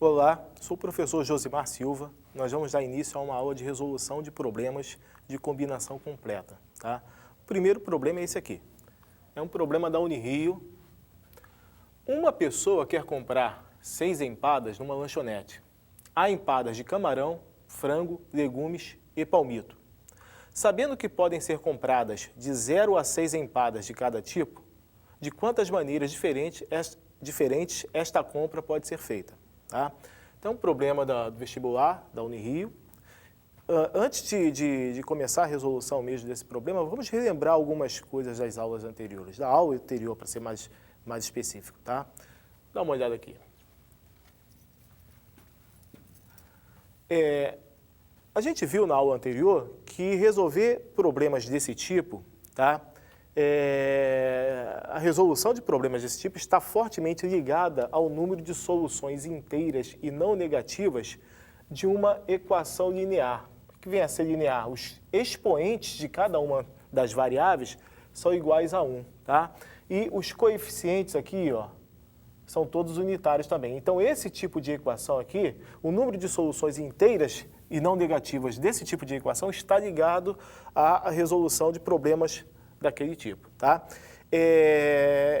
Olá, sou o professor Josimar Silva. Nós vamos dar início a uma aula de resolução de problemas de combinação completa. Tá? O primeiro problema é esse aqui. É um problema da Unirio. Uma pessoa quer comprar 6 empadas numa lanchonete. Há empadas de camarão, frango, legumes e palmito. Sabendo que podem ser compradas de 0 a 6 empadas de cada tipo, de quantas maneiras diferentes esta compra pode ser feita? Tá? Então, problema do vestibular, da Unirio. Antes de começar a resolução mesmo desse problema, vamos relembrar algumas coisas das aulas anteriores, da aula anterior, para ser mais específico. Tá? Dá uma olhada aqui. A gente viu na aula anterior que resolver problemas desse tipo, tá? A resolução de problemas desse tipo está fortemente ligada ao número de soluções inteiras e não negativas de uma equação linear. O que vem a ser linear? Os expoentes de cada uma das variáveis são iguais a 1, tá? E os coeficientes aqui, ó, são todos unitários também. Então, esse tipo de equação aqui, o número de soluções inteiras e não negativas desse tipo de equação está ligado à resolução de problemas daquele tipo, tá?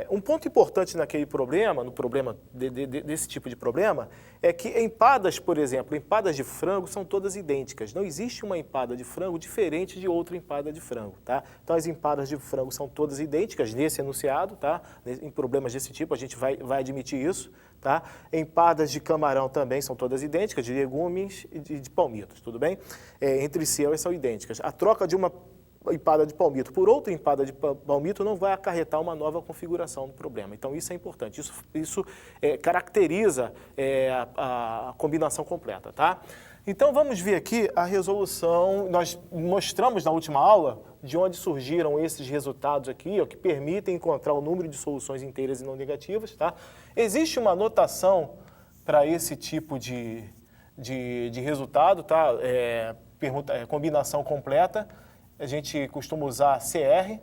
Um ponto importante naquele problema, no problema desse tipo de problema, é que empadas, por exemplo, empadas de frango são todas idênticas. Não existe uma empada de frango diferente de outra empada de frango, tá? Então, as empadas de frango são todas idênticas nesse enunciado, tá? Em problemas desse tipo, a gente vai admitir isso, tá? Empadas de camarão também são todas idênticas, de legumes e de palmitos, tudo bem? Entre si, elas são idênticas. A troca de uma empada de palmito por outra empada de palmito não vai acarretar uma nova configuração do problema. Então, isso é importante. Isso caracteriza a combinação completa, tá? Então, vamos ver aqui a resolução. Nós mostramos na última aula de onde surgiram esses resultados aqui, ó, que permitem encontrar o número de soluções inteiras e não negativas, tá? Existe uma notação para esse tipo de resultado, tá? Combinação completa. A gente costuma usar CR,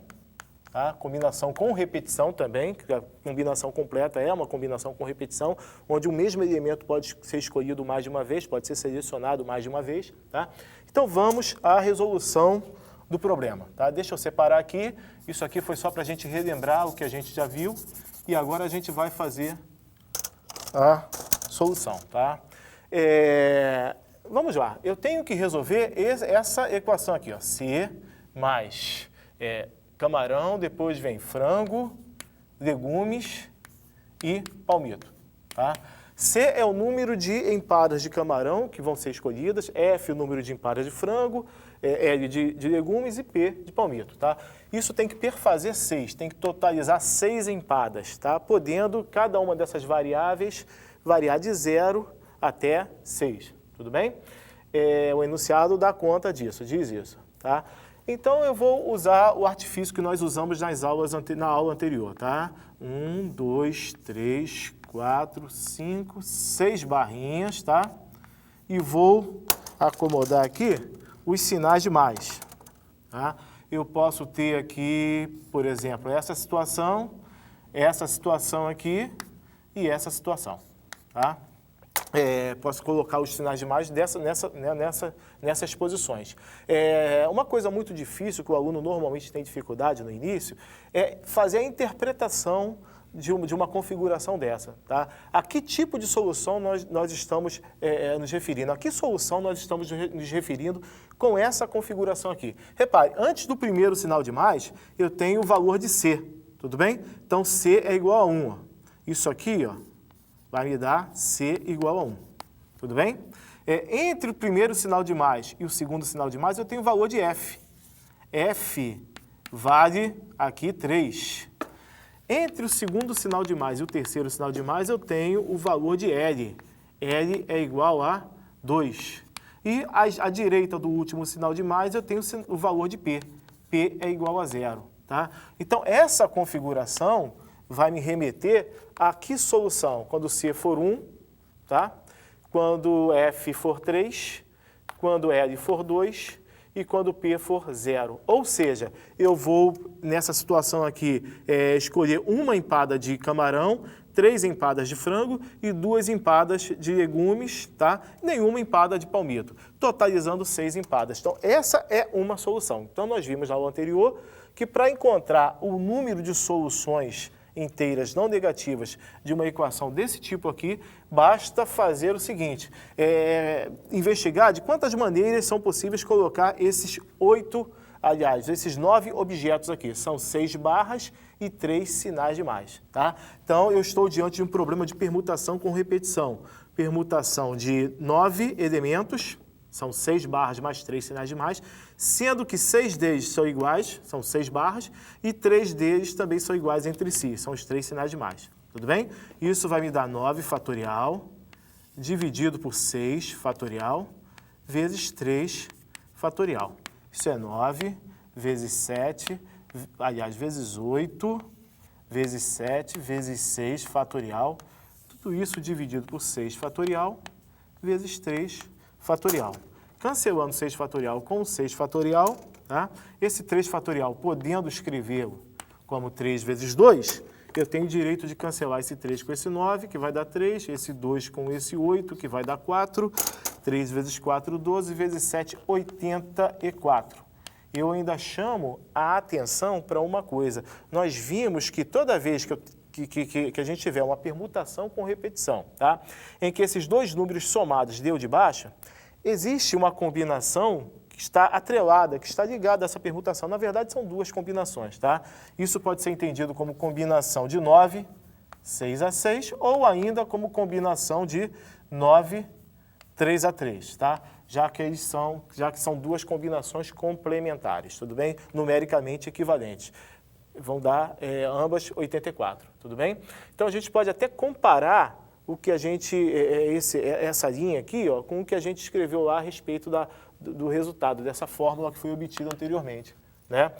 tá? Combinação com repetição também, que a combinação completa é uma combinação com repetição, onde o mesmo elemento pode ser escolhido mais de uma vez, pode ser selecionado mais de uma vez. Tá? Então, vamos à resolução do problema. Tá? Deixa eu separar aqui. Isso aqui foi só para a gente relembrar o que a gente já viu. E agora a gente vai fazer a solução. Tá? Vamos lá, eu tenho que resolver essa equação aqui, ó, C mais camarão, depois vem frango, legumes e palmito, tá? C é o número de empadas de camarão que vão ser escolhidas, F o número de empadas de frango, L de legumes e P de palmito, tá? Isso tem que perfazer 6, tem que totalizar 6 empadas, tá? Podendo cada uma dessas variáveis variar de 0 até 6. Tudo bem? O enunciado dá conta disso, diz isso, tá? Então, eu vou usar o artifício que nós usamos na aula anterior, tá? 1, 2, 3, 4, 5, 6 barrinhas, tá? E vou acomodar aqui os sinais de mais, tá? Eu posso ter aqui, por exemplo, essa situação aqui e essa situação, tá? Posso colocar os sinais de mais nessas posições. Uma coisa muito difícil que o aluno normalmente tem dificuldade no início é fazer a interpretação de uma configuração dessa. Tá? A que tipo de solução nós estamos nos referindo? A que solução nós estamos nos referindo com essa configuração aqui? Repare, antes do primeiro sinal de mais, eu tenho o valor de C, tudo bem? Então, C é igual a 1. Ó. Isso aqui, ó, vai me dar C igual a 1. Tudo bem? Entre o primeiro sinal de mais e o segundo sinal de mais, eu tenho o valor de F. F vale aqui 3. Entre o segundo sinal de mais e o terceiro sinal de mais, eu tenho o valor de L. L é igual a 2. E à direita do último sinal de mais, eu tenho o valor de P. P é igual a 0. Tá? Então, essa configuração vai me remeter a que solução? Quando C for 1, tá? Quando F for 3, quando L for 2 e quando P for 0. Ou seja, eu vou, nessa situação aqui, escolher uma empada de camarão, 3 empadas de frango e 2 empadas de legumes, tá? Nenhuma empada de palmito, totalizando 6 empadas. Então, essa é uma solução. Então, nós vimos na aula anterior que para encontrar o número de soluções inteiras não negativas de uma equação desse tipo aqui, basta fazer o seguinte, investigar de quantas maneiras são possíveis colocar esses 9 objetos aqui. São 6 barras e 3 sinais de mais, tá? Então, eu estou diante de um problema de permutação com repetição. Permutação de 9 elementos, são 6 barras mais 3 sinais de mais, sendo que 6 deles são iguais, são 6 barras, e 3 deles também são iguais entre si, são os 3 sinais de mais. Tudo bem? Isso vai me dar 9 fatorial, dividido por 6 fatorial, vezes 3 fatorial. Isso é 9 vezes 7, aliás, vezes 8, vezes 7, vezes 6 fatorial. Tudo isso dividido por 6 fatorial, vezes 3 fatorial. Cancelando 6 fatorial com 6 fatorial, tá? Esse 3 fatorial, podendo escrevê-lo como 3 vezes 2, eu tenho direito de cancelar esse 3 com esse 9, que vai dar 3, esse 2 com esse 8, que vai dar 4, 3 vezes 4, 12, vezes 7, 84. Eu ainda chamo a atenção para uma coisa. Nós vimos que toda vez que a gente tiver uma permutação com repetição, tá? Em que esses dois números somados deu de baixa, existe uma combinação que está atrelada, que está ligada a essa permutação. Na verdade, são duas combinações, tá? Isso pode ser entendido como combinação de 9, 6 a 6, ou ainda como combinação de 9, 3 a 3, tá? Já que são duas combinações complementares, tudo bem? Numericamente equivalentes. Vão dar ambas 84, tudo bem? Então, a gente pode até comparar o que a gente, essa linha aqui, ó, com o que a gente escreveu lá a respeito do resultado, dessa fórmula que foi obtida anteriormente, né?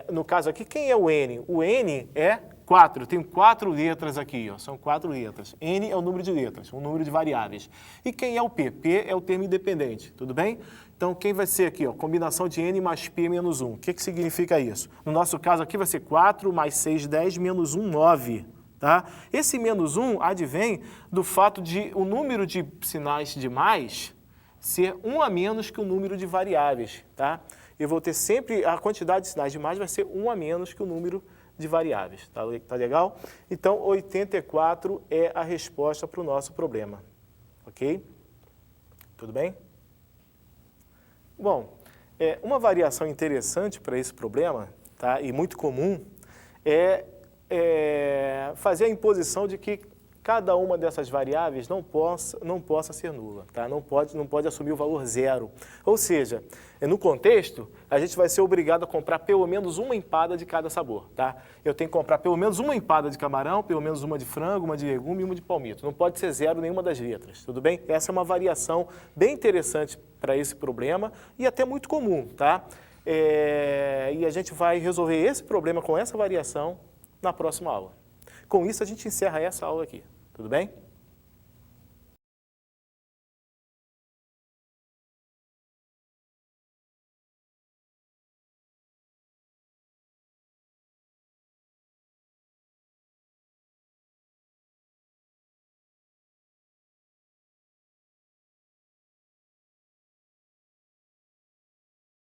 No caso aqui, quem é o N? O N é 4, eu tenho 4 letras aqui, ó, são 4 letras. N é o número de letras, um número de variáveis. E quem é o P? P é o termo independente, tudo bem? Então, quem vai ser aqui? Ó, combinação de N mais P menos 1. O que significa isso? No nosso caso aqui vai ser 4 mais 6, 10, menos 1, 9. Tá? Esse menos 1 advém do fato de o número de sinais de mais ser 1 a menos que o número de variáveis. Tá? Eu vou ter sempre, a quantidade de sinais de mais vai ser 1 a menos que o número de variáveis. Tá legal? Então, 84 é a resposta para o nosso problema. Ok? Tudo bem? Bom, uma variação interessante para esse problema, tá, e muito comum, é fazer a imposição de que cada uma dessas variáveis não possa ser nula, tá? Não pode assumir o valor 0. Ou seja, no contexto, a gente vai ser obrigado a comprar pelo menos uma empada de cada sabor, tá? Eu tenho que comprar pelo menos uma empada de camarão, pelo menos uma de frango, uma de legume e uma de palmito. Não pode ser 0 nenhuma das letras, tudo bem? Essa é uma variação bem interessante para esse problema e até muito comum, tá? E a gente vai resolver esse problema com essa variação na próxima aula. Com isso, a gente encerra essa aula aqui. Tudo bem?